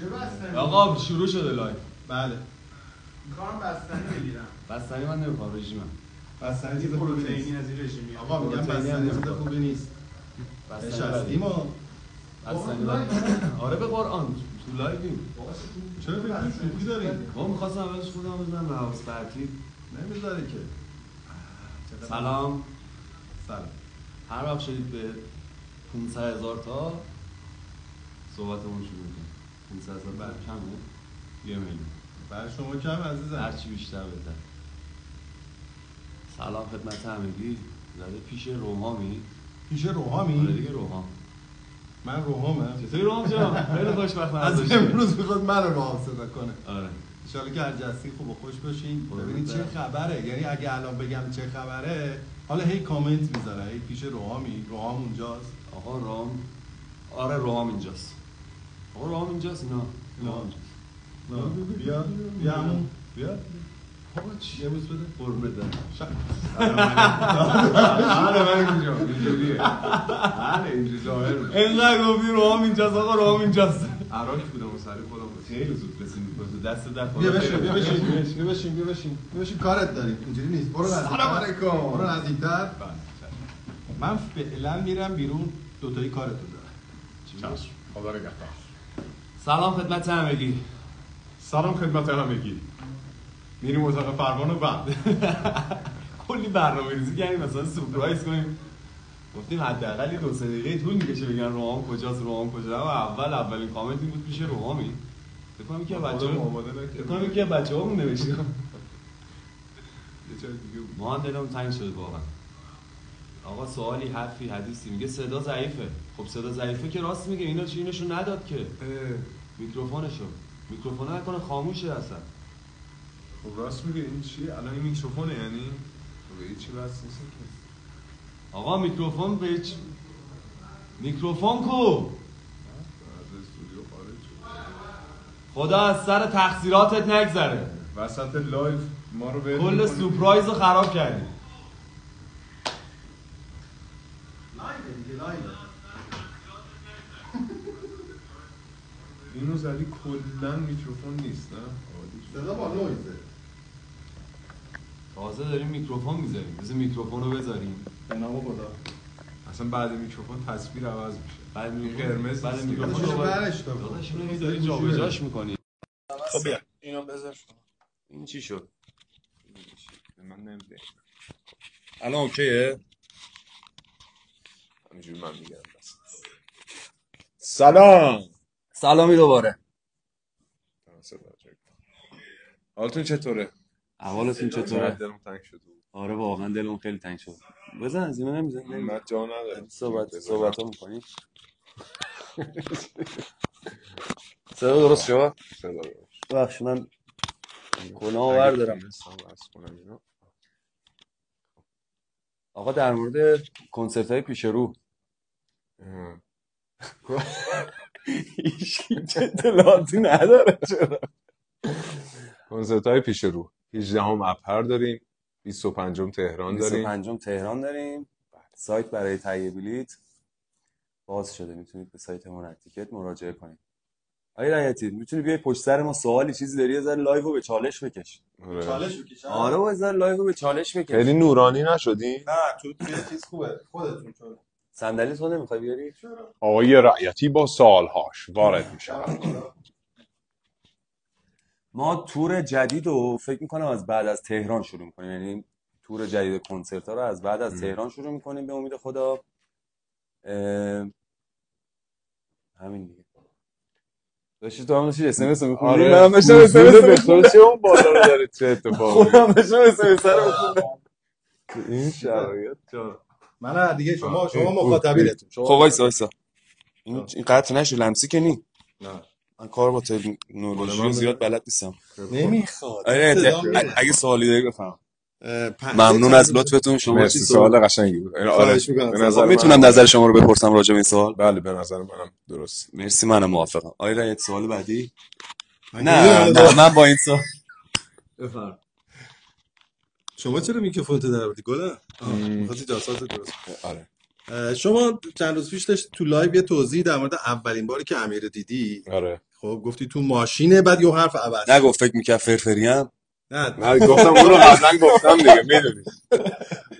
چه بستنی؟ آقا شروع شده لایو. بله. میخوام بستنی بگیرم. بستنی من نمیخوام، رژیمم. بستنی چیز پروتئینی از این رژیمی. آقا میگم بستنی چیز خوبی نیست. نشستیم و بستنی آره به قرآن تو لایویم. چرا فکر شوخی داریم؟ ما میخواستم اولش خودم بزنم به حواس پرتی. نمیذاره که. سلام. سلام. هر وقت شدید به 500,000 تا صحبتمون شروع کنیم. 500,000 بعد کمه؟ 1 میلیون. برای شما کم عزیزم. هرچی بیشتر بهتر. سلام خدمت همگی. زده پیش روحامی. پیش روحامی؟ آره دیگه روحام. من روحامم. چطوری روحام جان؟ خیلی خوشبختم از امروز میخواد من رو روحام صدا کنه. آره. ان شاءالله که هر جستی خوب و خوش باشین. ببینید چه خبره. یعنی اگه الان بگم چه خبره، حالا هی کامنت میذاره. هی پیش روحامی، روحام اونجاست. آقا روحام. آره روحام اینجاست. آقا روحام اینجاست. نه. بیا همون. بیا. آقا چی؟ یه بوس بده. قربونت برم. آره من اینجا. اینجوریه. آره اینجوری ظاهر میشه. اینقدر گفتی روحام اینجاست. آقا روحام اینجاست. عراق بودم و سری خودم خیلی زود رسیدیم تو دست در بیا بشین کارت داریم. اینجوری نیست. برو نزدیکتر. من فعلا میرم بیرون، دوتایی کارتون دارم. چشم. خدا نگهدار. سلام خدمت همگی. سلام خدمت همگی. میریم اتاق فرمان و بعد کلی برنامه‌ریزی کردیم مثلا سورپرایز کنیم. گفتیم حداقل 2-3 دقیقه طول می‌کشه بگن روحام کجاست. اولین کامنت این بود پیش روحامی. فکر کنم که بچه‌هامون نوشته. ما هم دلمون تنگ شده واقعا. آقا سوالی حرفی حدیثی میگه صدا ضعیفه. خب صدا ضعیفه که راست میگه. اینو نداد که میکروفون نکنه خاموشه اصلا. خب راست میگه. این چیه؟ الان این میکروفونه یعنی به هیچ چی بس نیست که. آقا میکروفون به هیچ میکروفون کو؟ از استودیو خارج شد. خدا از سر تقصیراتت نگذره. وسط لایو ما رو کل سورپرایز رو خراب کردی. لایو. اینو زدی کلا میکروفون نیست نه؟ صدا با نویزه. تازه داریم میکروفون میذاریم. بذار میکروفون رو بذاریم. به نام خدا. اصلا بعد میکروفون تصویر عوض میشه. بعد قرمز بعد میکروفون رو برش دار. داداش اینو داری جابجاش می‌کنی. خب بیا. اینو بذار. این چی شد؟ من نمیده. الان اوکیه؟ همینجوری من میگم بس. سلام. سلامی دوباره. حالتون چطوره؟ احوالتون چطوره؟ دلم تنگ شد. آره واقعا دلمون خیلی تنگ شد. بزن از اینا نمیزنی؟ من جا ندارم. صحبت می‌کنی؟ صدا درست شد؟ صدا درست. بخش من کلاهو بردارم. آقا در مورد کنسرت‌های پیش رو هیچ اطلاعاتی نداره. چرا؟ کنسرت‌های پیش رو 18 اپر داریم، 25 تهران داریم. 25 تهران داریم. سایت برای تهیه بلیط باز شده. میتونید به سایت ما تیکت مراجعه کنید. آقای رایتی میتونی بیای پشت سر ما سوالی چیزی داری یه ذره لایو رو به چالش بکش. چالش بکش. آره با ذره لایو رو به چالش بکش. خیلی نورانی نشدی؟ نه تو چیز خوبه. خودتون چون صندلی تو نمیخوای بیاری؟ آقای رایتی با سالهاش وارد میشود. ما تور جدید رو فکر میکنم از بعد از تهران شروع میکنیم. یعنی تور جدید کنسرت ها رو از بعد از تهران شروع میکنیم به امید خدا. همین دیگه. داشتی تو هم داشتی اسمس میخونی؟ آره. منم داشتم اسمس میخونی. چه اون بالا رو داره چه اتفاقی؟ خودم داشتم اسمس رو میخونم. این شرایط جان. من دیگه شما مخاطبینتون. خب وایسا. این قطع نشه لمسی که نی؟ نه. من کار با تکنولوژی زیاد بلد نیستم. نمیخواد. اگه سوالی داری بفهم. ممنون از لطفتون. شما چی سوال قشنگی بود. آره به نظر میتونم نظر شما رو بپرسم راجع به این سوال؟ بله به نظر منم درست. مرسی منم موافقم. آقای رایت سوال بعدی؟ نه من با این سوال بفهم. شما چرا میکروفونت در آوردی گله؟ می‌خواستی جاسات درست. آره. شما چند روز پیش داشت تو لایو یه توضیح در مورد اولین باری که امیر دیدی. آره. خب گفتی تو ماشینه، بعد یه حرف عوض. نگفت فکر می‌کرد فرفریم. نه گفتم اون رو قبلا گفتم دیگه میدونی.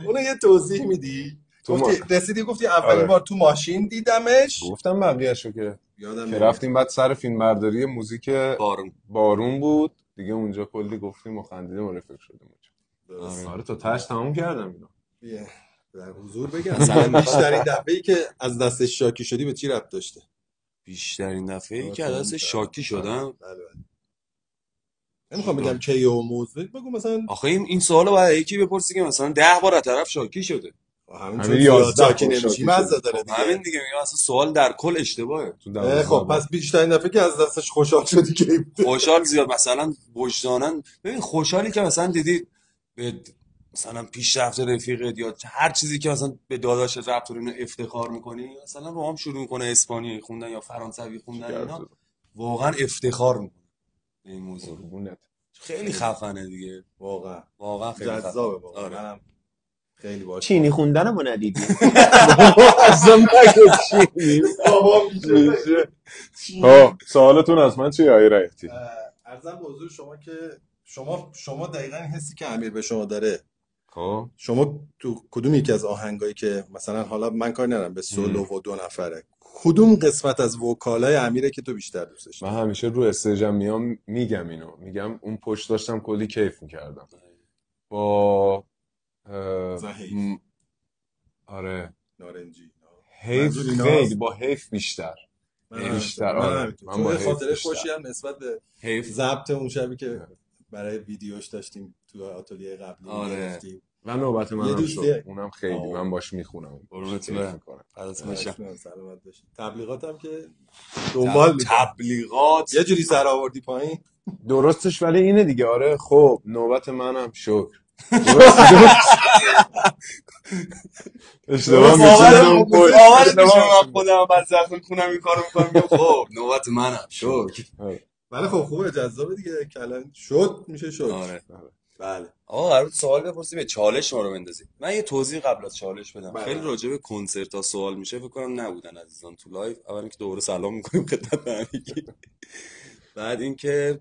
اونو یه توضیح میدی؟ گفتی رسیدی گفتی اولین آره. بار تو ماشین دیدمش. گفتم بقیه‌شو که یادم که نمیاد. رفتیم بعد سر فیلم برداری موزیک بارون. بارون بود دیگه، اونجا کلی گفتیم و خندیدیم و رفیق شدیم درست. آره تا تاش تموم کردم اینو. بیه. در حضور بگم بیشترین دفعه‌ای که از دستش شاکی شدی به چی ربط داشته؟ بیشترین دفعه‌ای که از شاکی شدم. بله. نمیخوام بگم کی و موضوع، بگو مثلا. آخه این سوالو باید یکی بپرسی که مثلا 10 بار از طرف شاکی شده. همین چون 11 شاکی نمیشی مزه داره دیگه. همین دیگه میگم اصلا سوال در کل اشتباهه. خب پس بیشترین دفعه که از دستش خوشحال شدی کی بود؟ خوشحال زیاد مثلا وجدانن. ببین خوشحالی که مثلا دیدی به مثلا پیشرفت رفیقت یا هر چیزی که مثلا به داداش ربط داره افتخار میکنی، مثلا با هم شروع میکنه اسپانیایی خوندن یا فرانسوی خوندن، اینا واقعا افتخار میکنه به این موضوع. خیلی خفنه دیگه، واقعا خیلی جذابه واقعا. آره. خیلی باحال. چینی خوندنمو ندیدی؟ اصلا نگو چینی. ها سوالتون از من چیه آقای رایتی؟ عرضم به حضور شما که شما دقیقاً این حسی که امیر به شما داره، خب شما تو کدوم یکی از آهنگایی که مثلا حالا من کار ندارم به سولو و 2 نفره، کدوم قسمت از وکالای امیره که تو بیشتر دوستش داری؟ من همیشه رو استیجم میام میگم اینو، میگم اون پشت داشتم کلی کیف میکردم با آره نارنجی حیف خیلی با حیف بیشتر آره. من با خاطره خوشی هم نسبت به حیف ضبط اون شبی که برای ویدیوش داشتیم تو آتلیه قبلی گرفتیم و نوبت منم شد، اونم خیلی من باش میخونم قربونت برم. فدات بشم. سلامت باشی. تبلیغاتم که دنبال تبلیغات یه جوری سر آوردی پایین درستش، ولی اینه دیگه. آره خب نوبت منم شکر. اشتباه می‌کنم خودم بعد زخم خونم این کارو می‌کنم. خب نوبت منم شکر. ولی خب خوبه جذابه دیگه، کلان شد میشه شد. آره بله. آقا قرار سوال بپرسی به چالش ما رو بندازی. من یه توضیح قبل از چالش بدم. بله. خیلی راجع به کنسرت ها سوال میشه، فکر کنم نبودن عزیزان تو لایو. اولا که دوباره سلام می‌کنیم خدمت همگی. بعد اینکه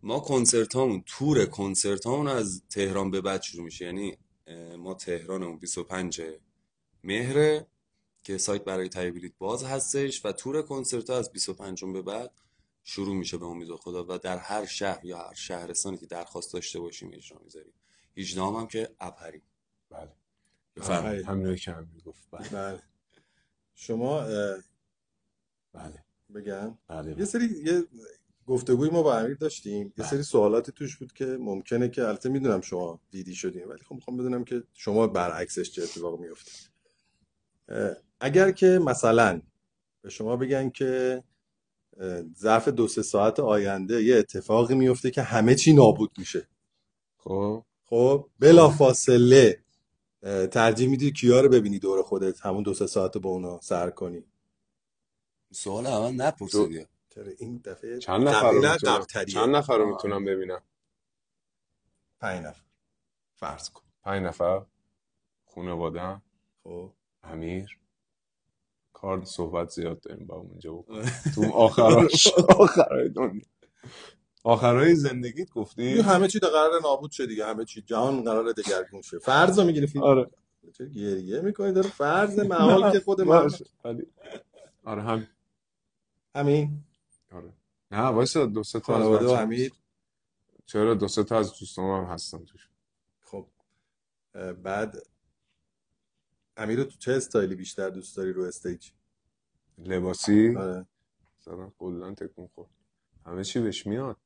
ما کنسرتامون، تور کنسرتامون از تهران به بعد شروع میشه. یعنی ما تهرانمون 25 مهر که سایت برای تهیه بلیط باز هستش و تور کنسرت‌ها از 25 به بعد شروع میشه به امید خدا و در هر شهر یا هر شهرستانی که درخواست داشته باشیم اجرا میذاریم. 18 هم که ابهری. بله بفرمایید. همین که امیر گفت. بله. شما بله بگم بله. یه گفتگوی ما با امیر داشتیم، یه سری سوالاتی توش بود که ممکنه که البته میدونم شما دیدی شدیم، ولی خب میخوام بدونم که شما برعکسش چه اتفاق میفته. اگر که مثلا به شما بگن که ظرف 2-3 ساعت آینده یه اتفاقی میفته که همه چی نابود میشه، خب بلا فاصله ترجیح میدی کیا رو ببینی دور خودت همون 2-3 ساعت با اونا سر کنی؟ سوال اول نپرسیدی. این دفعه چند نفر رو میتونم ببینم؟ 5 نفر فرض کن. 5 نفر خانواده‌ام. خب امیر کار صحبت زیاد داریم با اونجا بکنیم تو آخرای دنیا، آخرای زندگیت گفتی همه چی قراره نابود شه دیگه، همه چی جهان قراره دگرگون شه. فرض رو میگیری فیلم. آره چه گریه میکنی داره فرض محال که خود من. آره همین. آره نه وایسا 2-3 تا خانواده و امیر. چرا 2-3 تا از دوستام هم هستن توش. خب بعد امیر رو تو چه استایلی بیشتر دوست داری رو استیج؟ لباسی؟ آره مثلا کلا تکون خورد همه چی بهش میاد.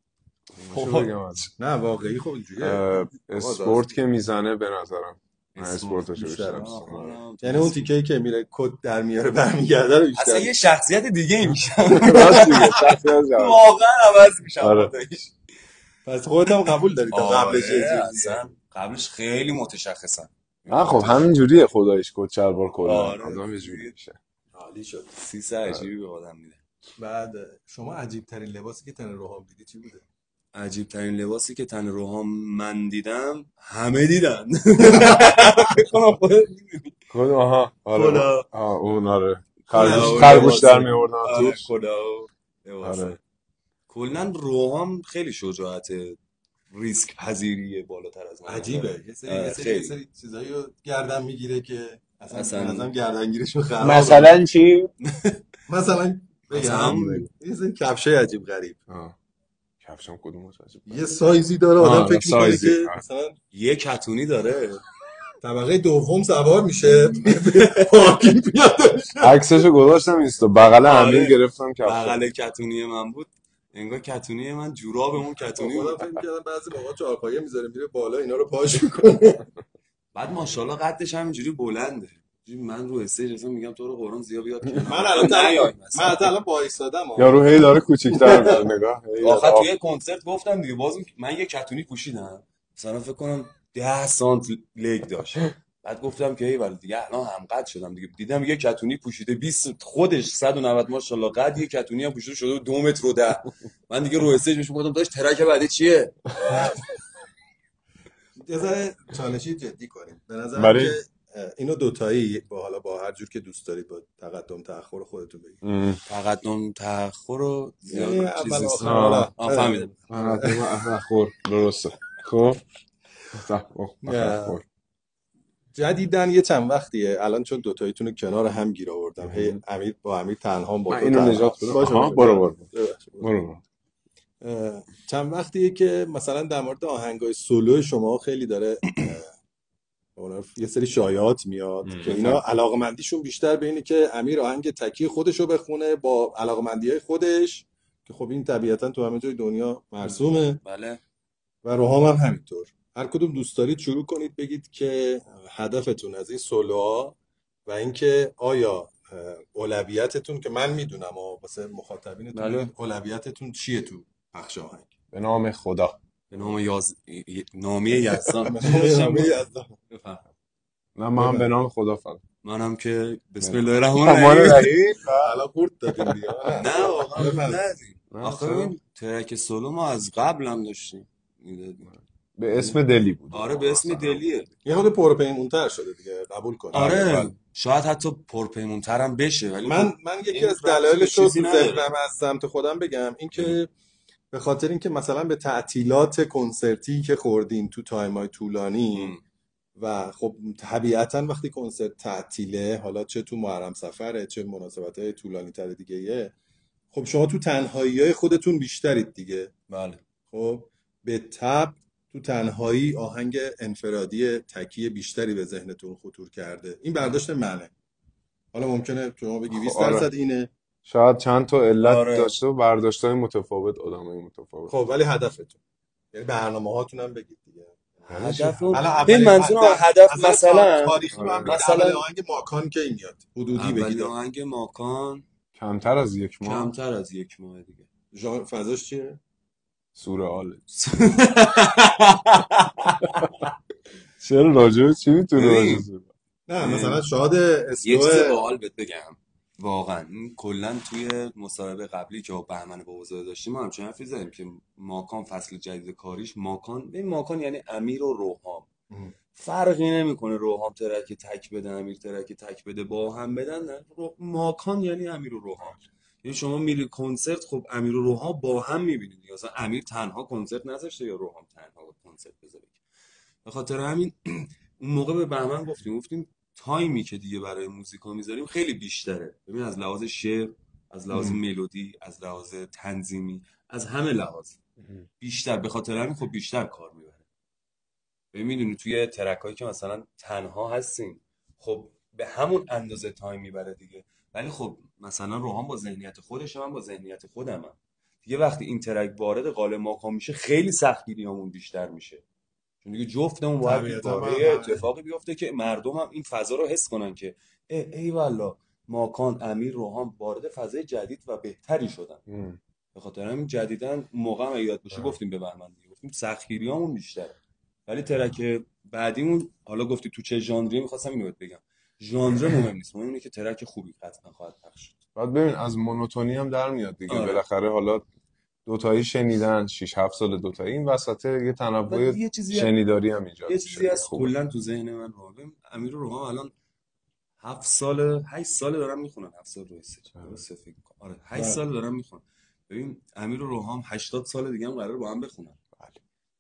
نه واقعی خب اینجوریه. اسپورت که میزنه به نظرم من اسپورتاشو بیشتر دوست دارم. یعنی اون تیکه‌ای که میره کد در میاره برمیگرده رو بیشتر. اصلا یه شخصیت دیگه ای میشن. راست میگه شخصیت واقعا عوض میشن خداییش. پس خودت هم قبول داری تا قبلش اصلا قبلش خیلی متشخصن. نه خب همین جوریه خداییش کد چلبار کلا آدم یه جوری میشه. عالی شد. 300 عجیبی به آدم میده. بعد شما عجیب ترین لباسی که تن روحام دیدی چی بوده؟ عجیب ترین لباسی که تن روحام من دیدم همه دیدن. خود آها آره اون آره خرگوش در میوردن توش. خدا آره کلا روحام خیلی شجاعت ریسک پذیریه بالاتر از من عجیبه یه خیلی سری چیزایی رو گردن میگیره که اصلا اصلا به نظرم گردنگیریشون خرابه. مثلا چی؟ مثلا بگم یه سری کفشای عجیب غریب کفشم کدوم عجیب؟ یه سایزی داره آدم فکر میکنه سایزی. که مثلا یه کتونی داره طبقه دوم سوار میشه پارکینگ پیاده میشه. عکسشو گذاشتم اینستا بغل امیر آره. گرفتم کفشم. بغل کتونی من بود، انگار کتونی من جورابمون کتونی خودم بود. فکر می‌کردم بعضی موقع چهارپایه میذاره میره بالا اینا رو پاش میکنه. بعد ماشاءالله قدش همینجوری بلنده. من رو استیج اصلا میگم تو رو قرآن زیاد بیاد کنار. من الان با ایستادم یارو هی داره کوچیک‌تر میشه نگاه. آخه توی کنسرت گفتم دیگه باز من یه کتونی پوشیدم مثلا فکر کنم 10 سانت لگ داشت. بعد گفتم که ایول دیگه الان هم قد شدم دیگه، دیدم یه کتونی پوشیده 20 خودش 190 ماشاءالله قد، یه کتونی هم پوشیده شده 2 متر و 10. من دیگه رو استیج بهش گفتم داش ترک بعدی چیه؟ یه ذره چالشی جدی کنیم به نظرم برای- که اینو دوتایی با هر جور که دوست دارید با تقدم تأخر خودتون بگید. تقدم تأخر رو یعنی زیاد اول چیز نیست. آخر فهمیدم. خور درسته. خب جدیدن یه چند وقتیه الان چون دوتاییتون رو کنار هم گیر آوردم هی امیر تنها با من تو اینو تنها. نجات بدم. باشه، آها، باشه. برو. چند وقتیه که مثلا در مورد آهنگای سولو شما خیلی داره یه سری شایعات میاد که اینا علاقمندیشون بیشتر به اینه که امیر آهنگ تکی خودشو بخونه با علاقمندیای خودش، که خب این طبیعتا تو همه جای دنیا مرسومه. بله. و روحام هم همینطور. هر کدوم دوست دارید شروع کنید بگید که هدفتون از این سولوها و اینکه آیا اولویتتون، که من میدونم واسه مخاطبینتون بله. بگید اولویتتون چیه تو پخش آهنگ. به نام خدا. به نام نامی یزدان. نامی یزدان. نه من به نام خدا فقط. منم که بسم الله الرحمن الرحیم. حالا قورت دادیم دیگه. نه واقعا بفرمایید. ندیم. آخه ببین ترک سولو ما از قبل هم داشتیم میدادیم. به اسم دلی بود. آره به اسم دلیه. یه خود پرپیمونتر شده دیگه، قبول کنید. آره شاید حتی پرپیمونتر هم بشه، ولی من یکی از دلایلش رو چیزی تو نداره. ذهنم از سمت خودم بگم، این که به خاطر اینکه مثلا به تعطیلات کنسرتی که خوردین تو تایمای طولانی و خب طبیعتا وقتی کنسرت تعطیله، حالا چه تو محرم سفره چه مناسبت‌های طولانی تر دیگه یه، خب شما تو تنهایی‌های خودتون بیشترید دیگه. بله. خب به تبع تو تنهایی آهنگ انفرادی تکی بیشتری به ذهنتون خطور کرده. این برداشت منه. حالا ممکنه شما بگی 20% اینه، شاید چند تا علت آره. داشته و برداشت‌های متفاوت، آدمای متفاوت. خب ولی هدفتون، یعنی برنامه‌هاتون هم بگید دیگه. این منظور هدف مثلا تاریخی من مثلا آهنگ ماکان کی میاد حدودی اول بگید. آهنگ ماکان کمتر از یک ماه. کمتر از یک ماه دیگه. ژانر فضاش چیه؟ سورئال. چرا راجع چی میتونه نه مثلا شاید یه چیز اسلو باحال بهت بگم واقعا، این کلا توی مصاحبه قبلی که با بهمن بابازاده داشتیم ما همچنین حرفی زدیم که ماکان فصل جدید کاریش ماکان یعنی امیر و روحام. فرقی نمیکنه روحام ترک تک بده امیر ترک تک بده با هم بدن، نه ماکان یعنی امیر و روحام. یعنی شما میری کنسرت خب امیر و روحام با هم میبینید دیگه، مثلا امیر تنها کنسرت نذاشته یا روحام تنها کنسرت بذاره. به خاطر همین اون موقع به بهمن گفتیم تایمی که دیگه برای موزیکا میذاریم خیلی بیشتره. ببین از لحاظ شعر، از لحاظ ملودی، از لحاظ تنظیمی، از همه لحاظ بیشتر. به خاطر همین خب بیشتر کار میبره. ببین میدونی توی ترکایی که مثلا تنها هستیم خب به همون اندازه تایم میبره دیگه، ولی خب مثلا روحان با ذهنیت خودش، من با ذهنیت خودمم دیگه، وقتی این ترک وارد قالب ماکان میشه خیلی سختگیریامون بیشتر میشه، چون دیگه جفتمون باید اتفاقی بیفته که مردم هم این فضا رو حس کنن که ای والله ماکان امیر روحان وارد فضای جدید و بهتری شدن. به خاطر همین جدیدن موقع هم یاد باشه گفتیم به بهمن دیگه، گفتیم سختگیریامون بیشتره. ولی ترک بعدیمون حالا گفتی تو چه ژانری، می‌خواستم اینو بهت بگم ژانر مهم نیست، مهم اینه که ترک خوبی قطعا خواهد پخش شد. بعد ببین از مونوتونی هم در میاد دیگه. آره. بالاخره حالا دوتایی شنیدن 6-7 سال دوتایی، این وسط یه تنوع شنیداری هم ایجاد یه میشه. چیزی از کلا تو ذهن من امیر و روحان الان 8 سال دارم میخونن. 7 سال درسته فکر کنم. آره 8 سال دارم میخونن. ببین امیر و روحام 80 سال دیگه هم قرار با هم بخونن. بله.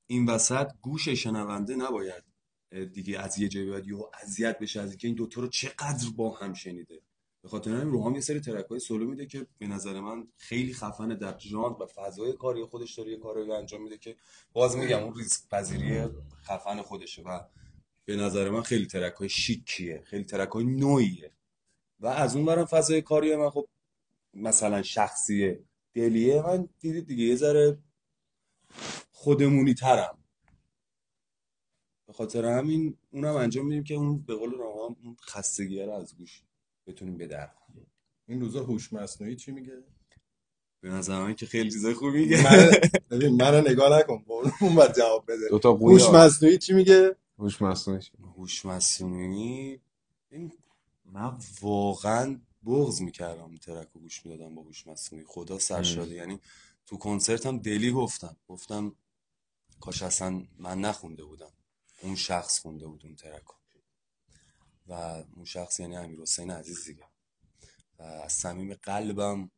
این وسط گوش شنونده نباید دیگه از یه جایی باید یهو اذیت بشه از اینکه این دوتا رو چقدر با هم شنیده. به خاطر همین روحام یه سری ترک‌های سولو میده که به نظر من خیلی خفنه، در ژانر و فضای کاری خودش داره یه کاری انجام میده که باز میگم اون ریسک پذیری خفن خودشه و به نظر من خیلی ترک‌های شیکیه، خیلی ترک‌های نوعیه. و از اون برم فضای کاری من خب مثلا شخصیه دلیه من دیدید دیگه یه ذره خودمونی ترم، به خاطر همین اونم انجام میدیم که اون به قول روان اون خستگیه رو از گوش بتونیم بدر. این روزا هوش مصنوعی چی میگه؟ به نظر من که خیلی چیزای خوبی میگه. ببین منو نگاه نکن، اون بعد جواب بده. دوتا هوش قوی مصنوعی چی میگه؟ هوش مصنوعی هوش مصنوعی من واقعا بغض میکردم ترک رو گوش میدادم با هوش مصنوعی، خدا سرشاده. یعنی تو کنسرتم دلی گفتم کاش اصلا من نخونده بودم، اون شخص خونده بود اون ترک رو. و اون شخص یعنی امیرحسین عزیز دیگه و از صمیم قلبم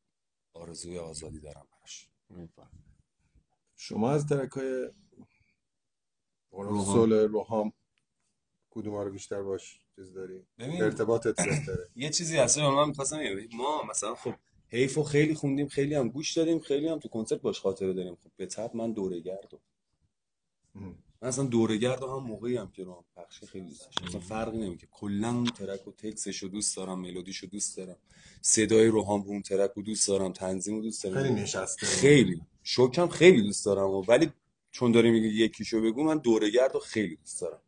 آرزوی آزادی دارم براش. شما از ترکای روحام. سول روحام کدوم رو بیشتر باش چیز داری؟ ببین ارتباطت بهتره؟ یه چیزی هست من می‌خواستم بگم، ما مثلا خب حیفو خیلی خوندیم، خیلی هم گوش دادیم، خیلی هم تو کنسرت باش خاطره داریم. خب به طب من دوره‌گردم، من اصلا دوره‌گرد هم موقعی هم که رو پخش خیلی دوست داشتم، اصلا فرقی نمیکنه. کلا اون ترک و تکسش رو دوست دارم، ملودیش رو دوست دارم، صدای روحام رو اون ترک رو دوست دارم، تنظیم رو دوست دارم، خیلی نشسته. خیلی شوکم خیلی دوست دارم ولی چون داری میگی یکیشو بگو، من دوره‌گرد رو خیلی دوست دارم.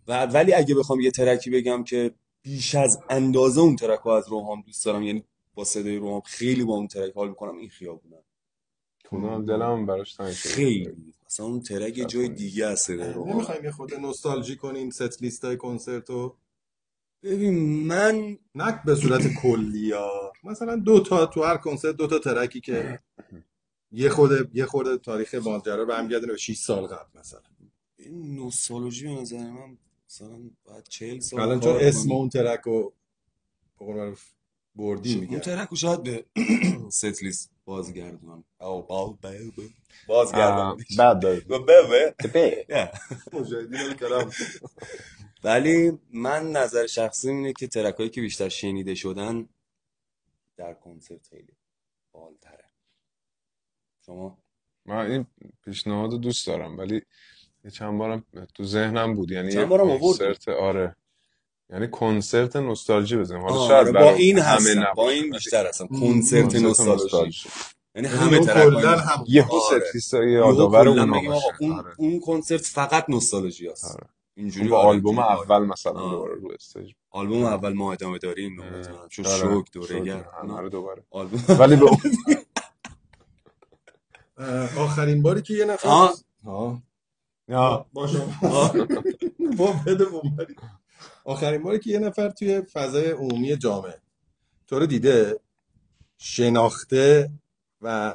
ولی اگه بخوام یه ترکی بگم که بیش از اندازه اون ترک رو از روحام دوست دارم، یعنی با صدای روحام خیلی با اون ترک حال میکنم، این خیابونم. کنم دلم براش تنگ شده. خیلی مثلا اون ترک یه جای دیگه از صدای روحام. نمیخوایم یه خود نوستالژی کنین ست لیستای کنسرتو؟ ببین من نه به صورت کلی ها، مثلا 2 تا تو هر کنسرت 2 تا ترکی که یه خورده تاریخ ماجرا برمیگردونه به 6 سال قبل مثلا. این نوستالژی به نظر من مثلا باید 40 سال الان چون اسم اون ترک رو به قول معروف بردی میگه اون ترک رو شاید به ست لیست بازگردونم بازگردونم مجاهدین کلام. ولی من نظر شخصی اینه که ترکایی که بیشتر شنیده شدن در کنسرت خیلی بالتره. شما؟ من این پیشنهاد رو دوست دارم ولی یه چند بارم تو ذهنم بود، یعنی چند یه بارم کنسرت یعنی کنسرت نوستالژی بزنیم. حالا آره شاید با برای این همه هستم، نباشه با این ولی بیشتر هستم، کنسرت کنسرت نوستالژی، یعنی همه همه ترک‌های کلا هم یهو آره. ستلیستای یهو یادآور کلا اونا بگیم آقا باشه. آره. اون کنسرت فقط نوستالژی است. آره. اینجوری با آره، آلبوم اینجوری اول آره. مثلا دوباره رو استیج آلبوم اول ما ادامه داریم مثلا چون شوک دوره‌گرد همه رو دوباره آلبوم ولی به آخرین باری که یه نفر آخرین باری که یه نفر توی فضای عمومی جامعه تو رو دیده، شناخته و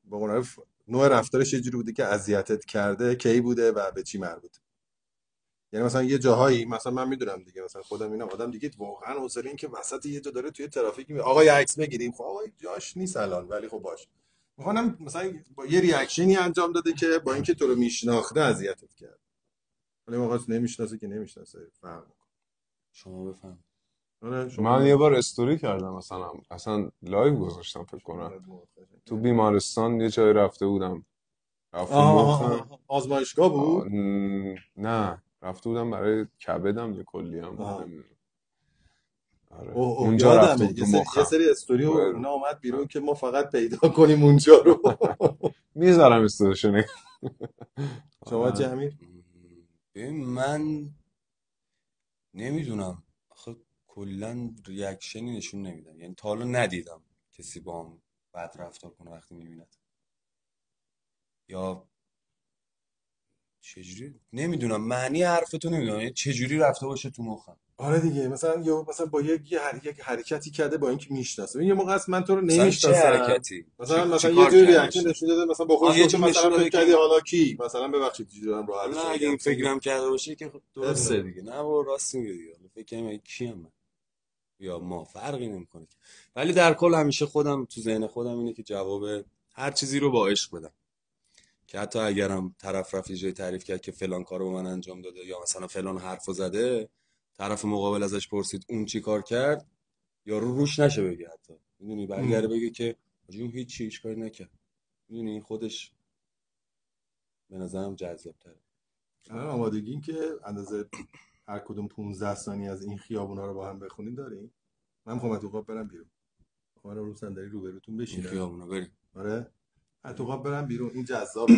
به قول معروف نوع رفتارش یه جوری بوده که اذیتت کرده، کی بوده و به چی مربوطه؟ یعنی مثلا یه جاهایی مثلا من میدونم دیگه، مثلا خودم اینم آدم دیگه واقعا حوصله این که وسط یه جا داره توی ترافیک آقا یه عکس بگیریم، خب آقا جاش نیست الان ولی خب باشه، میخوام مثلا با یه ریاکشنی انجام داده که با اینکه تو رو میشناخته اذیتت کرد، ولی موقعش نمیشناسه که نمیشناسه فرق میکنه. شما بفهم. من یه بار استوری کردم مثلا اصلا لایو گذاشتم فکر کنم تو بیمارستان یه جای رفته بودم آزمایشگاه بود؟ نه رفته بودم برای کبدم یه کلی هم نمیدونم. آره. اونجا رفته بود یه سری استوری و اونا اومد بیرون که ما فقط پیدا کنیم اونجا رو. میذارم استوریشو. شما چه امیر؟ من نمیدونم آخه کلا ریاکشنی نشون نمیدم، یعنی تا حالا ندیدم کسی با هم بد رفتار کنه وقتی میبیند یا چجوری، نمیدونم معنی حرفتو نمیدونم، یعنی چجوری رفته باشه تو مخم. آره دیگه مثلا با یک حرکتی کرده با اینکه میشناسه، یه موقع است من تو رو چه نمیشناسم حرکتی مثلا یه جوری ریاکشن نشون داده مثلا با خودش مثلا فکر کردی حالا کی مثلا ببخشید چیزی دارم راحت نه اگه این فکرم کرده باشه که درسته دیگه، نه بابا راست میگه دیگه، فکر کنم کیم من یا ما، فرقی نمیکنه. ولی در کل همیشه خودم تو ذهن خودم اینه که جواب هر چیزی رو با عشق بدم، که حتی اگرم طرف رفت یه جای تعریف کرد که فلان کارو به من انجام داده یا مثلا فلان حرفو زده، طرف مقابل ازش پرسید اون چی کار کرد، یارو روش نشه بگه، حتی میدونی برگره بگه که آجی اون هیچ کاری نکرد. میدونی این خودش به نظرم جذاب تره. الان آمادگی این که اندازه هر کدوم 15 ثانیه از این خیابونا رو با هم بخونیم داریم؟ من میخوام از تو قاب برم بیرون، میخوام رو صندلی روبروتون این بشینم. خیابونا بریم. آره از تو قاب برم بیرون، این جذابه.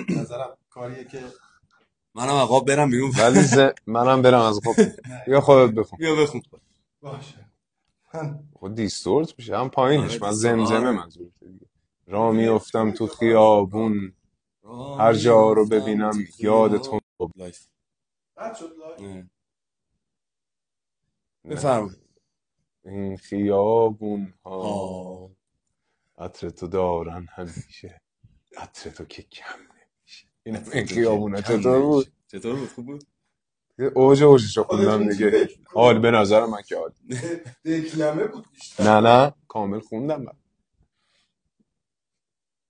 نظرم کاریه که منم عقاب برم بیرون. ولی منم برم از قاب. یا خودت بخون. بیا بخون. باشه. خود دیستورت میشه هم پایینش. آره، من دیستورت. زمزمه آره. منظورته دیگه. راه میافتم تو خیابون، هر جا رو ببینم یادتون. لایف بد شد لایف. بفرم. این خیابون ها عطر تو دارن همیشه، عطر تو که کم نمیشه. این خیابون ها چطور بود؟ چطور بود؟ خوب بود؟ اوجش رو خوندم دیگه. حال به نظر من که حال دکلمه بود بیشتر. نه کامل خوندم من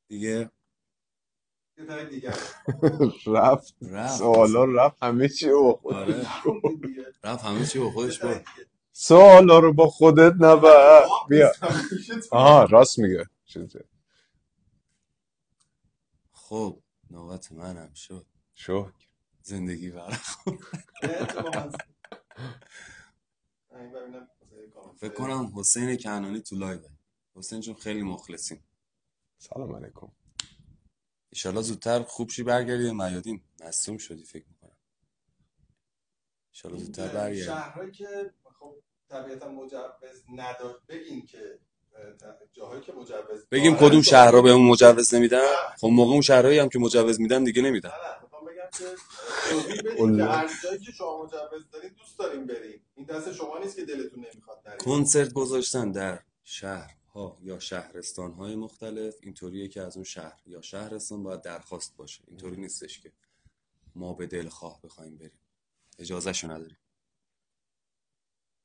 دیگه یه تا دیگه رفت سوالا رفت همه چی با خودش. آره رفت همه چی با خودش بود. سوالا رو با خودت نبر. بیا آها راست میگه. خب نوبت منم شد. زندگی برای فکر کنم حسین کنانی تو لایو. حسین جون خیلی مخلصیم. سلام علیکم. ایشالله زودتر خوب شی برگردی. میادین مصدوم شدی فکر میکنم. ایشالله زودتر برگردی. شهرهایی که خب طبیعتا مجوز نداشت بگین که جاهایی که مجوز بگیم کدوم شهرها بهمون مجوز نمیدن. خب موقع اون شهرهایی هم که مجوز میدن دیگه نمیدن. نه میخوام بگم که توضیح بدین که هر جایی که شما مجوز دارین دوست دارین بریم. این دست شما نیست که دلتون نمیخواد نرید. کنسرت گذاشتن در شهرها یا شهرستان‌های مختلف اینطوریه که از اون شهر یا شهرستان باید درخواست باشه. اینطوری نیستش که ما به دلخواه بخوایم بریم. اجازهشو نداریم.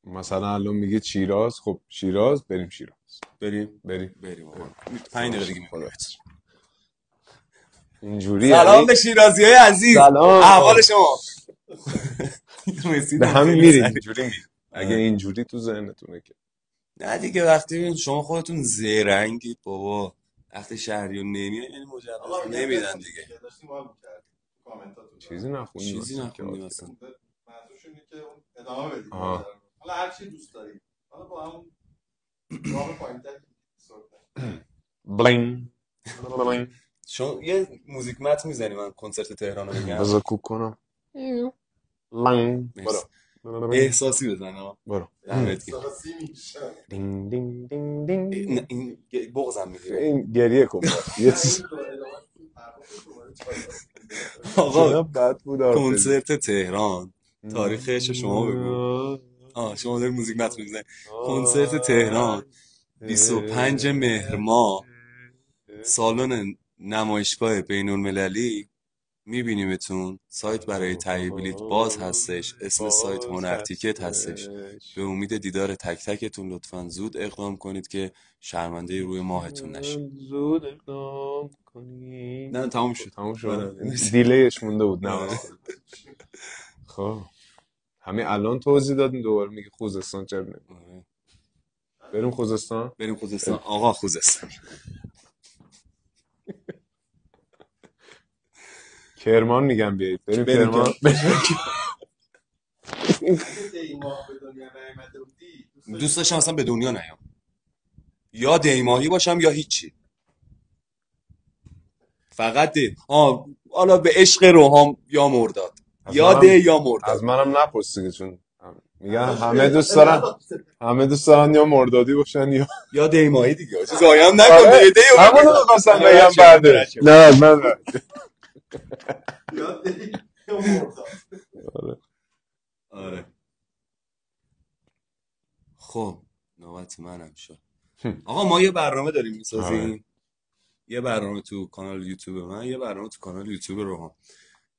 مثلا الان میگه شیراز، خب شیراز بریم. شیراز بریم آقا. 5 دقیقه دیگه می‌کنیم. اینجوری سلام به شیرازی‌های عزیز. احوال شما؟ به هم میریم اینجوری. اگه اینجوری تو ذهنتونه که نه دیگه وقتی شما خودتون زرنگید بابا، وقتی شهریو نمیاد یعنی مجوز نمیدن دیگه. چیزی نخوندیم اصلا. منظورش اینه که ادامه بدید. حالا هر چی دوست دارید. حالا با هم راه پایین‌تر بلینگ. شما یه موزیک مت میزنی من کنسرت تهران رو بگم؟ بذار کوک کنم. لنگ. برو. احساسی بزن. برو. احساسی میشه. دینگ دینگ دینگ دینگ. این بغضم میگیره. این گریه کن. یه چیز آقا بد بود. کنسرت تهران تاریخش شما بگو. شما دارید موزیک مت میزنید. کنسرت تهران 25 مهر ماه سالن نمایشگاه بین‌المللی. میبینیمتون. سایت برای تهیه بلیط باز هستش. اسم سایت هنر تیکت هستش. به امید دیدار تک تکتون لطفاً زود اقدام کنید که شرمنده روی ماهتون نشید. زود اقدام کنید. نه تموم شد. دیلیش مونده بود. نه خب همین الان توضیح دادیم دوباره میگه خوزستان چرا نمی‌ریم؟ بریم خوزستان. آقا خوزستان. کرمان میگم بیایید. بریم کرمان. دوست داشتم اصلا به دنیا نیام. یا دیماهی باشم یا هیچی. فقط حالا به عشق روحام یا مرداد. یا ده یا مرداد. از منم نپرس دیگه، چون میگن همه دوست دارن یا مردادی باشن یا دیماهی دیگه. چیز آیم نکن دیگه. دیو همونو می‌خواستم بگم بعدش. نه من یا ده یا مرداد. آره. خب نوبت منم شد. آقا ما یه برنامه داریم میسازیم. یه برنامه تو کانال یوتیوب من، یه برنامه تو کانال یوتیوب روحان.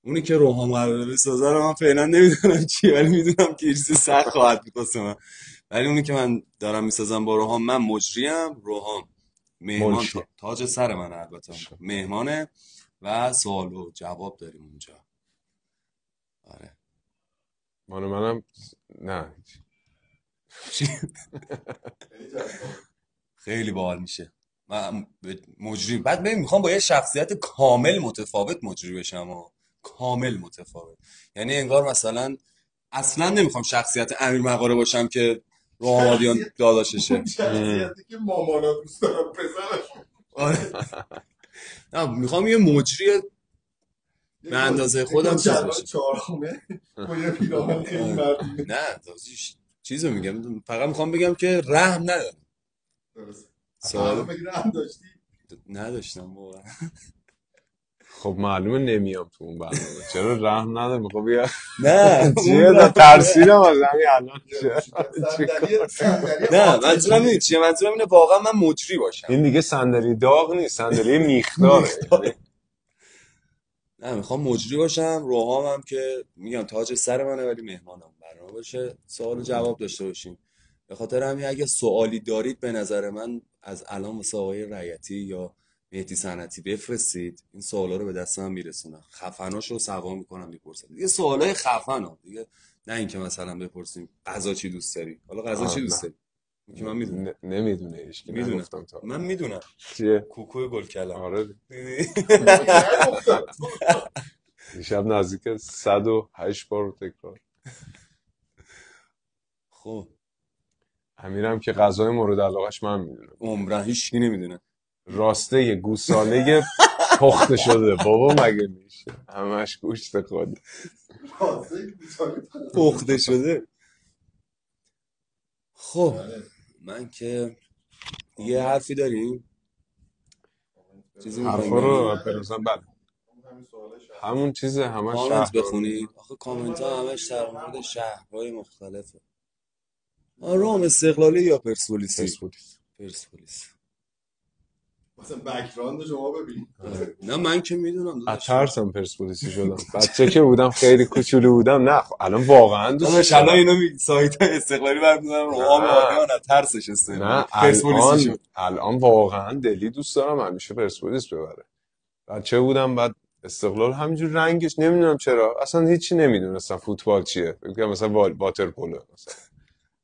اونی که روحام قراره بسازه رو من فعلا نمیدونم چیه، ولی میدونم که یه چیز سخت خواهد بود واسه من. ولی اونی که من دارم میسازم با روحام، من مجریم، روحام مهمان، منشی تاج سر من البته مهمانه و سوال و جواب داریم اونجا. آره. منم نه چی؟ خیلی باحال میشه. من مجری بعد ببین میخوام با یه شخصیت کامل متفاوت مجری بشم و کامل متفاوت، یعنی انگار مثلا اصلا نمیخوام شخصیت امیر مغاره باشم که روحانیان داداششه. شخصیتی که مامانا دوست دارم پسرش. آره. نه میخوام یه مجری به اندازه خودم چیز بشه. چهارخونه با یه پیراهن خیلی مردونه. نه چیزو میگم، فقط میخوام بگم که رحم ندارم. درست. سوال مگه رحم داشتی؟ نداشتم واقعا. خب معلومه نمیام تو اون برنامه، چرا رحم ندارم؟ خب بیا نه چیه دا ترسیدم از همین الان. صندلی نه منظورم اینه چیه، منظورم اینه واقعا من مجری باشم. این دیگه صندلی داغ نیست، صندلی میخداره. نه میخوام مجری باشم، روحام هم که میگم تاج سر منه ولی مهمانم برنامه باشه، سوال و جواب داشته باشیم. به خاطر همین اگه سوالی دارید به نظر من از الان واسه آقای رایتی یا مهدی صنعتی بفرستید، این سوالا رو به دست من میرسونم، خفناشو سوا میکنم میپرسم دیگه، سوالای خفنو دیگه، نه اینکه مثلا بپرسیم غذا چی دوست داری، حالا غذا چی دوست داری که من میدونم. نمیدونه هیچ کی، میدونم نگفتم تا من میدونم چیه. کوکوی گلکلم. آره دیشب نزدیک 108 بار تکرار. خب امیرم که غذای مورد علاقش من میدونم، عمرن هیچ کی نمیدونه. راسته گوساله پخته شده بابا مگه میشه همش گوشت خود پخته شده. خب من که یه حرفی داریم چیزی حرفا رو بنظرم بله همون چیزه، همه کامنت شهر بخونید. آخه کامنت ها همش در مورد شهرهای مختلفه. رام استقلالی یا پرسپولیسی؟ پرسپولیس. مثلا بک‌گراند شما ببین. نه من که میدونم از ترسم پرسپولیسی شدم بچه که بودم، خیلی کوچولو بودم. نه الان واقعا دوست دارم. الان اینو سایت استقلالی برمی‌دارم روام واقعا از ترسش استقلالی پرسپولیسی شد. الان واقعا دلی دوست دارم همیشه پرسپولیس ببره. بچه بودم بعد استقلال همینجور رنگش نمیدونم چرا اصلا هیچی نمیدونستم فوتبال چیه، فکر مثلا واتر پولو مثلا.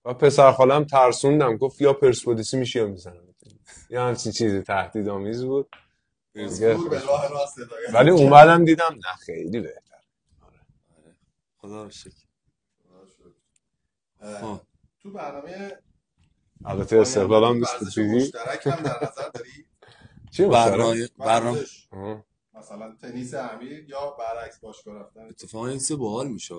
و پسر خالم ترسوندم، گفت یا پرسپولیسی میشی یا میزنم، یا همچین چیزی تهدیدآمیز بود. ولی اومدم دیدم نه خیلی بهتر. خدا رو شکر. تو برنامه البته استقلال هم نیست تو تیوی مشترک هم در نظر داری؟ چی برنامه مثلا تنیس امیر یا برعکس باشگاه رفتن؟ اتفاقا این سه باحال میشه.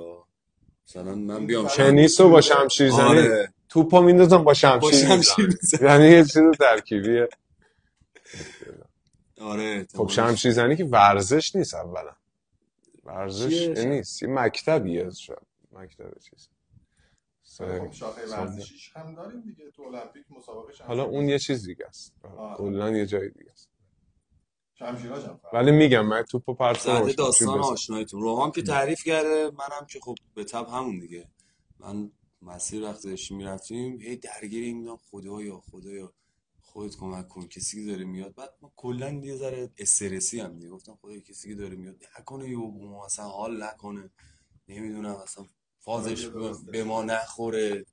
مثلا من بیام تنیس رو با شمشیر زنی، توپا میندازم با شمشیر یعنی یه چیز ترکیبیه. آره خب شمشیر زنی که ورزش نیست، اولا ورزش نیست، یه مکتبیه، مکتب چیز. شاخه ورزشیش هم داریم دیگه تو المپیک مسابقه شمشیر. حالا اون یه چیز دیگه است، کلا یه جای دیگه است. شمشیراش هم ولی میگم من توپو پرت کنم. داستان آشناییتون روحام که تعریف کرده، منم که خب به تب همون دیگه. من مسیر وقتی داشتیم میرفتیم هی درگیری میدم، خدایا خودت کمک کن، کسی که داره میاد. بعد ما کلا یه ذره استرسی هم دیگه، گفتم خدایا کسی که داره میاد نکنه یهو مثلا حال نکنه، نمیدونم اصلا فازش به ما نخوره،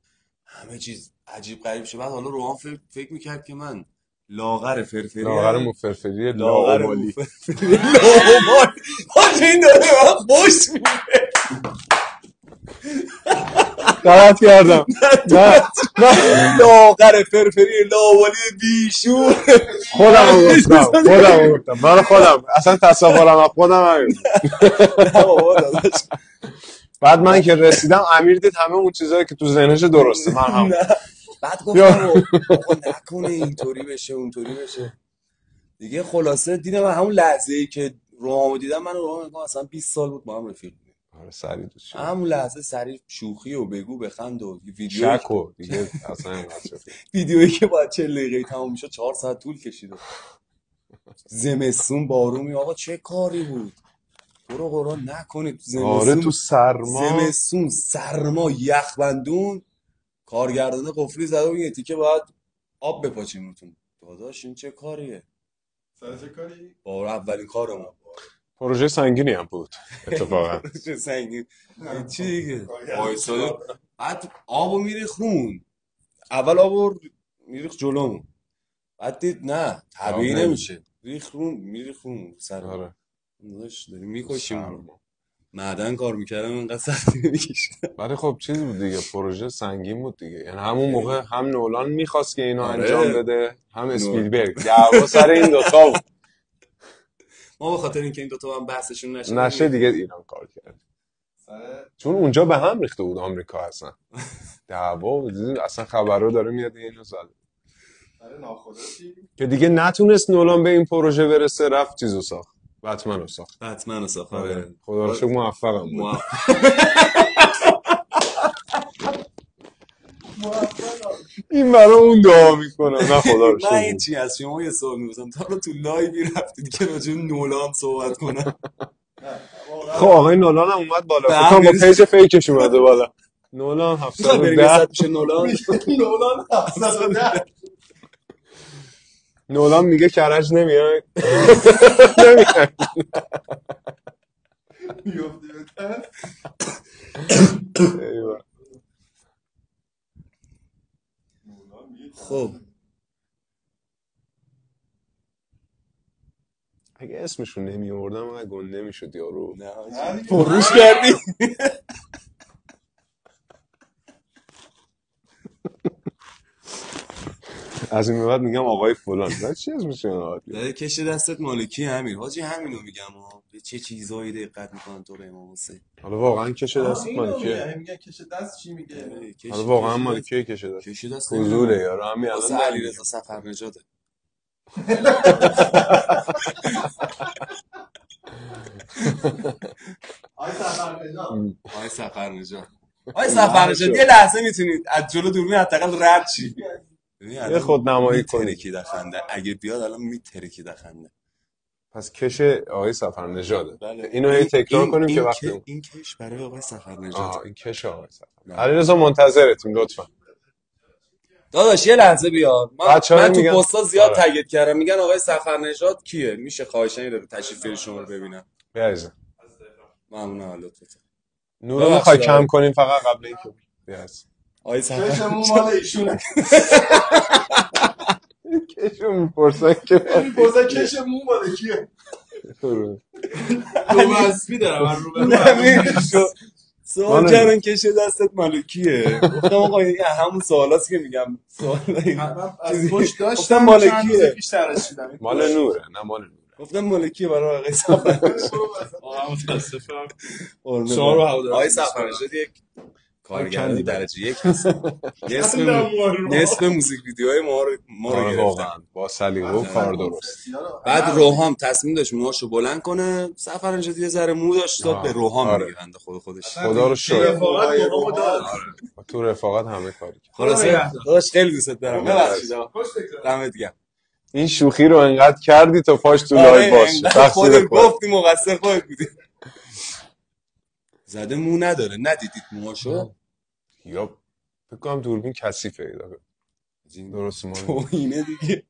همه چیز عجیب غریب شه. بعد حالا روحام فکر میکرد که من لاغر فرفری، لاغر مفرفری، لاغمالی این داره من خوش میده. غلط کردم. نه لاغر فرفری لاوالی بیشور خودم گفتم من خودم اصلا تصورم از خودم همین. بعد من که رسیدم امیر دید همه اون چیزایی که تو ذهنش درسته، من هم بعد گفتم نکنه اینطوری بشه اونطوری بشه دیگه. خلاصه دیدم همون لحظه‌ای که روحامو دیدم، من و روحام اصلا 20 سال بود با هم رفیق بودیم. آره سری دوست شد. همون لحظه سری شوخی و بگو بخند و ویدیو شکو دیگه اصلا ویدیویی که باید 40 دقیقه تموم میشد 4 ساعت طول کشید. زمستون بارون آقا چه کاری بود. تو رو قرآن نکنید آره تو سرما زمستون سرما یخبندون کارگردان قفلی زده و یه تیکه باید آب بپاچیم روتون. داداش این چه کاریه؟ سر چه کاری؟ با اولین کارمون پروژه سنگینی هم بود اتفاقا. چه سنگین چی دیگه وایساده بعد آبو میریخون، اول آبو میریخ جلومون، بعد دید نه طبیعی آب نمیشه، میریخون سر. آره داداش داریم میکشیم. سرما. معدن کار میکردم اینقدر سختی نمیکشیدم. ولی خب چیز بود دیگه، پروژه سنگین بود دیگه، یعنی همون موقع هم نولان میخواست که اینو آره. انجام بده، هم اسپیلبرگ. دعوا سر این دوتا بود. ما به خاطر اینکه این دوتا هم بحثشون نشه دیگه ایران کار کرد، چون اونجا به هم ریخته بود آمریکا اصلا. دعوا بود اصلا، خبرو داره میاد اینو زده که دیگه نتونست نولان به این پروژه برسه، رفت چیزو ساخت، بتمنو ساخت. بتمنو ساخت. آره خدا رو شکر موفقم بود. این برای اون دعا میکنه. نه خدا رو من این شکر. چی از شما یه سوال می‌پرسم، تا حالا تو لایوی رفتید که راجع به نولان صحبت کنم؟ خب آقای نولان هم اومد بالا، به فکر هم کنم با می‌رسه. پیج فیکش اومده بالا. نولان میخوای بریم یه 710. ساعت پیش نولان؟ نولان 710 نولان میگه کرج نمیای. میفتی به تن. ایوه. نولان میگه خب اگه اسمشون نمی آوردم من گنده میشد یارو. نه نه دیگه. پروش کردی. از این به بعد میگم آقای فلان. نه چی اسمشون آقای؟ داره کش دستت مالکی امیر حاجی، همینو میگم ها. به چه چیزایی دقت میکنن تو به امام حسین. حالا واقعا کشه دست اینو مالکیه. میگه کش دست چی میگه؟ حالا واقعا مالکیه کشه دست. کش دست حضوره یارو همین واسه الان. علیرضا صفرنژاده. آی سفرنژاد آقای صفرنژاد، آقای صفرنژاد یه لحظه میتونید از جلو دوربین حداقل رد شی؟ یه خودنمایی کنید. میترکی خنده، اگه بیاد الان میترکی خنده. پس کش آقای صفرنژاده. بله. اینو هی تکرار کنیم که وقتی این کش برای آقای صفرنژاد. آها این کش آقای صفرنژاد. علیرضا منتظرتیم لطفا. داداش یه لحظه بیا. بچه‌ها من تو میگن- پستا زیاد آره. تگید کردم، میگن آقای صفرنژاد کیه؟ میشه خواهشاً یه تشریف بیارید شما رو ببینم. بیایید. ممنونم لطفا. نور رو میخوای ببخشید. کم کنیم فقط قبل اینکه بیایید. آقای کش صفرنژاد مو مال ایشونه. کشو میپرسن که میپرسن کش مو مال کیه؟ رو اسبی دارم من رو سوال مال کردن کش دستت مال کیه؟ گفتم آقا این همون سوالاست که میگم سوال از پشت گفتم داشتم مال چند روز کیه؟ پیش ترشیدم. مال نوره نه مال نوره. گفتم مال کیه برای آقای صفرنژاد. واقعا متاسفم. شما شما رو هوادار آقای دوست دارم. صفرنژاد یک کارگردان کندی درجه یک هست. نصف موزیک ویدیوهای ما رو آره گرفتن. واقعا با سلیقه و کار درست. بعد روحام تصمیم داشت موهاشو بلند کنه، صفرنژاد یه ذره مو داشت داد به روحام آره. دیگه بنده خودش. خدا رو شکر. رفاقت با ما داد. تو رفاقت همه کاری کرد. خلاصه داداش خیلی دوست دارم. ببخشید. خوش بگذار. دمت گرم. این شوخی رو انقدر کردی تا پاش تو لایو آره باشه. انقدر تقصیر خودت خودت. گفتی مقصر خودت بودی. زده مو نداره، ندیدید موهاشو؟ یا فکر کنم دوربین کثیفه ایدا. درست ما تو اینه دیگه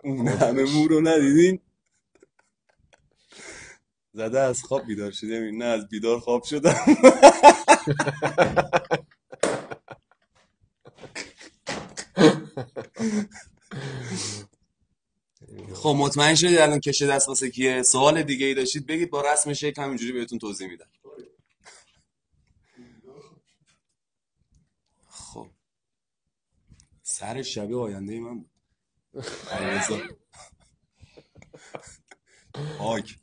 اون همه مو رو ندیدین؟ زده از خواب بیدار شده، نه از بیدار خواب شدم. خب مطمئن شدید الان کشه دست واسه کیه؟ سوال دیگه ای داشتید بگید، با رسم شکل همینجوری بهتون توضیح میدم. خب سر شبیه آینده من بود. علیرضا آک.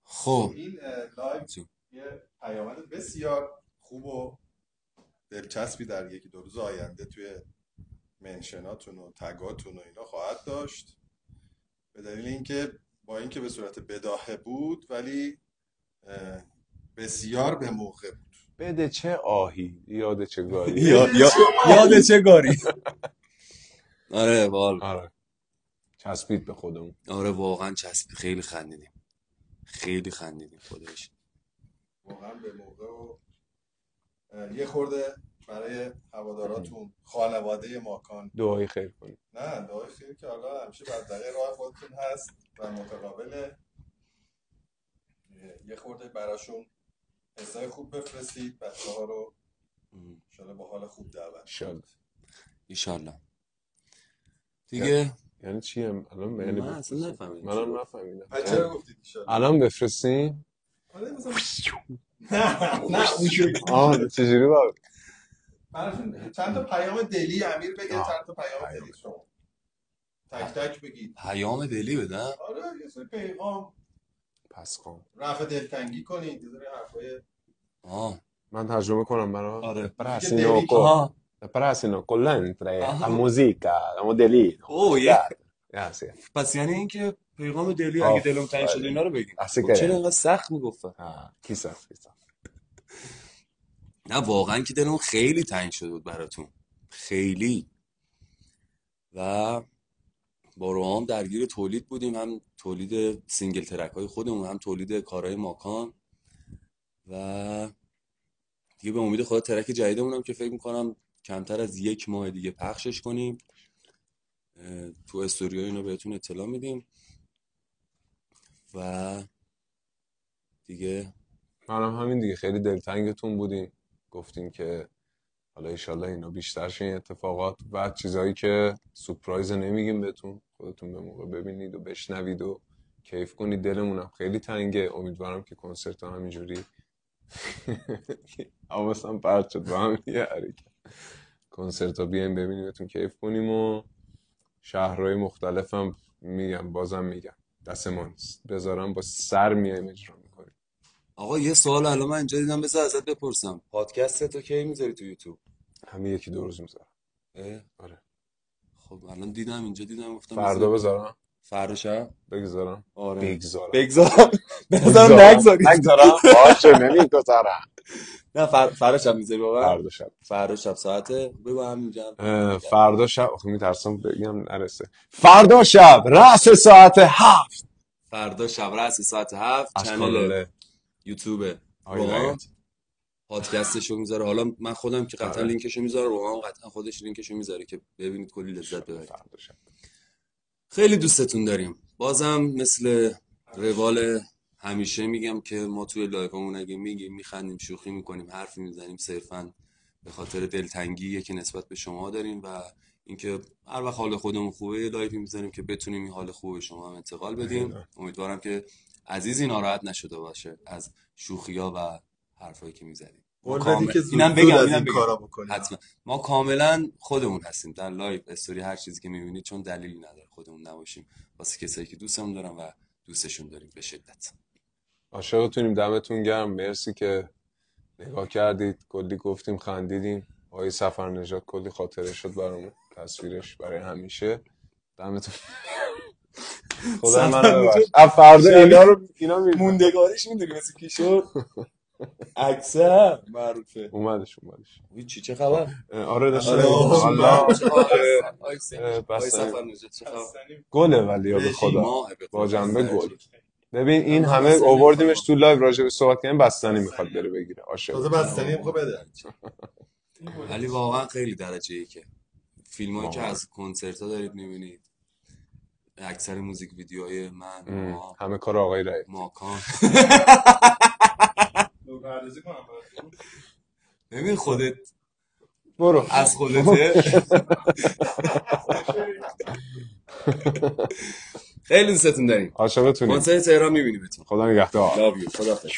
خب این لایو یه پیامد بسیار خوب و دلچسبی در یکی دو روز آینده توی منشناتون و تگاتون و اینا خواهد داشت، به دلیل اینکه با اینکه به صورت بداهه بود ولی بسیار به موقع بود. بده چه آهی یاد چه گاری. یاد چه گاری. آره وال. آره چسبید به خودمون. آره واقعا چسبید، خیلی خندیدیم. خیلی خندیدیم خودش. واقعا به موقع و یه خورده برای هواداراتون خانواده ماکان دعای خیر کنید. نه دعای خیر که حالا همیشه بدرقه راه خودتون هست و متقابله. یه خورده براشون حسای خوب بفرستید، بچه ها رو انشالله با حال خوب دعوت. ایشالله دیگه. یعنی چی الان؟ من اصلا نفهمیدم. منم نفهمیدم. چرا گفتید ایشالله؟ الان بفرستیم؟ آره مثلا آه چجوری باید؟ براشون چند تا پیام دلی امیر بگه، چند تا پیام دلی شما تک تک بگید. پیام دلی بدم؟ آره یه سری پیغام پس کن رفع دلتنگی کنید، یه سری حرفای. من ترجمه کنم برای آره. Prasino con l'entre la musica la modellino. پس یعنی این که پیغام دلی اگه دلم تنگ شده اینا رو بگیم. چرا اینقدر سخت میگفتن؟ کی سخت؟ نه واقعا که دلم خیلی تنگ شده بود براتون، خیلی. و با روحام درگیر تولید بودیم، هم تولید سینگل ترک های خودمون، هم تولید کارهای ماکان. و دیگه به امید خدا ترک جدیدمونم که فکر میکنم کمتر از 1 ماه دیگه پخشش کنیم. تو استوریو اینو بهتون اطلاع میدیم. و دیگه منم همین دیگه خیلی دلتنگتون بودیم، گفتیم که حالا ایشالله اینا بیشتر شه این اتفاقات و چیزایی که سورپرایز نمیگیم بهتون، خودتون به موقع ببینید و بشنوید و کیف کنید. دلمونم خیلی تنگه. امیدوارم که کنسرت ها همینجوری حواسم پرت شد با هم یه حرکت کنسرت ها بیایم ببینیم بهتون کیف کنیم. و شهرهای مختلف هم میگم، بازم میگم دست ما نیست، بذارم با سر میایم اجرا میکنیم. آقا یه سوال الان من اینجا دیدم، بذار ازت بپرسم، پادکست تو کی میذاری تو یوتیوب؟ همین 1-2 روز میذارم. آره خب الان دیدم اینجا، دیدم گفتم فردا بذارم، فردا شب بگذارم. آره بگذارم نگذارم باشه نمیگذارم. نه فردا شب میذاری واقعا؟ فردا شب ساعت بگو همینجا. فردا شب میترسم بگم نرسه. فردا شب رأس ساعت 7. فردا شب رأس ساعت 7 چنل یوتیوب روحام پادکستشو میذاره. حالا من خودم که قطعا لینکشو میذارم، روحام قطعا خودش لینکشو میذاره که ببینید، کلی لذت ببرید. خیلی دوستتون داریم. بازم مثل روال همیشه میگم که ما توی لایومون اگه میگیم میخندیم شوخی میکنیم حرفی میزنیم صرفا به خاطر دلتنگیه که نسبت به شما داریم و اینکه هر وقت حال خودمون خوبه یه لایوی میذاریم که بتونیم این حال خوب شما هم انتقال بدیم. امیدوارم که عزیزی ناراحت نشده باشه از شوخی‌ها و حرفایی که میزنیم. اینم بگم حتما ما کاملا خودمون هستیم در لایو استوری، هر چیزی که میبینید، چون دلیلی نداره خودمون نباشیم، واسه کسایی که دوستمون دارن و دوستشون داریم به شدت. عاشقتونیم، دمتون گرم، مرسی که نگاه کردید، کلی گفتیم خندیدیم. آقای سفرنژاد کلی خاطره شد برامون، تصویرش برای همیشه. دمتون خدا منو ببخش. فردا اینا موندگارش میدونی مثل کی شد؟ اکثر معروفه اومدش چی چه خبر؟ آره داشتم الله گله ولی یا به خدا با جنبه گل. ببین این همه آوردیمش تو لایو راجع به صحبت کردن، بستنی میخواد بره بگیره. عاشق بستنی میخواد بده. ولی واقعا خیلی درجه‌ای که فیلمایی که از کنسرت ها دارید میبینید، اکثر موزیک ویدیوهای من همه کار آقای رای ماکان. ببین خودت برو از خودته. خیلی دوستتون داریم. عاشقتونیم. کنسرت تهران میبینیمتون. خدا نگهدار. love you. خدا حافظ.